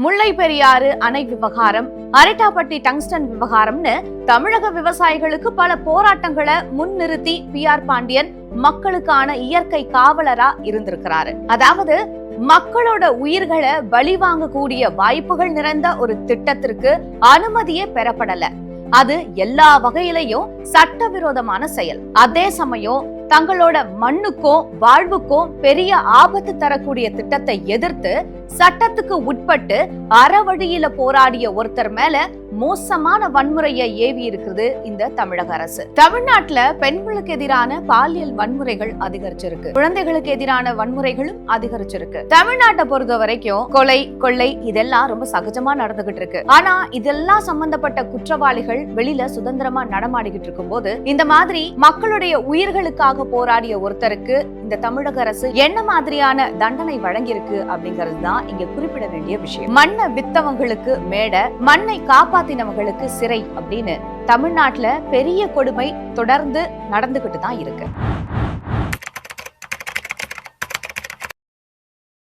முல்லை பெரியாறு அணை விவகாரம், அரட்டாப்பட்டி டங்ஸ்டன் விவகாரம்னு தமிழக விவசாயிகளுக்கு பல போராட்டங்களை முன்னிறுத்தி பி.ஆர். பாண்டியன் மக்களுக்கான இயற்கை காவலரா இருந்திருக்கிறாரு. அதாவது மக்களோட உயிர்களை பலி வாங்கக்கூடிய வாய்ப்புகள் நிறைந்த ஒரு திட்டத்திற்கு அனுமதியே பெறப்படல. அது எல்லா வகையிலையும் சட்டவிரோதமான செயல். அதே சமயம் தங்களோட மண்ணுக்கும் வாழ்வுக்கும் பெரிய ஆபத்து தரக்கூடிய திட்டத்தை எதிர்த்து சட்டத்துக்கு உட்பட்டு அறவழியில போராடிய ஒருத்தர் மேல மோசமான வன்முறையை ஏவி இருக்குது இந்த தமிழக அரசு. தமிழ்நாட்டுல பெண்களுக்கு எதிரான பாலியல் வன்முறைகள் அதிகரிச்சிருக்கு, குழந்தைகளுக்கு எதிரான வன்முறைகளும் அதிகரிச்சிருக்கு. தமிழ்நாட்டை பொறுத்த வரைக்கும் கொலை, கொள்ளை இதெல்லாம் ரொம்ப சகஜமா நடந்துகிட்டு இருக்கு. ஆனா இதெல்லாம் சம்பந்தப்பட்ட குற்றவாளிகள் வெளியில சுதந்திரமா நடமாடிக்கிட்டு இருக்கும் போது இந்த மாதிரி மக்களுடைய உயிர்களுக்காக போராடிய ஒருத்தருக்கு இந்த தமிழக அரசு என்ன மாதிரியான தண்டனை வழங்கியிருக்கு அப்படிங்கிறது தான் இங்க குறிப்பிட வேண்டிய விஷயம். மண்ணை வித்தவங்களுக்கு மேடை, மண்ணை காப்பாத்தினவங்களுக்கு சிறை அப்படின்னு தமிழ்நாட்டுல பெரிய கொடுமை தொடர்ந்து நடந்துகிட்டு தான் இருக்கு.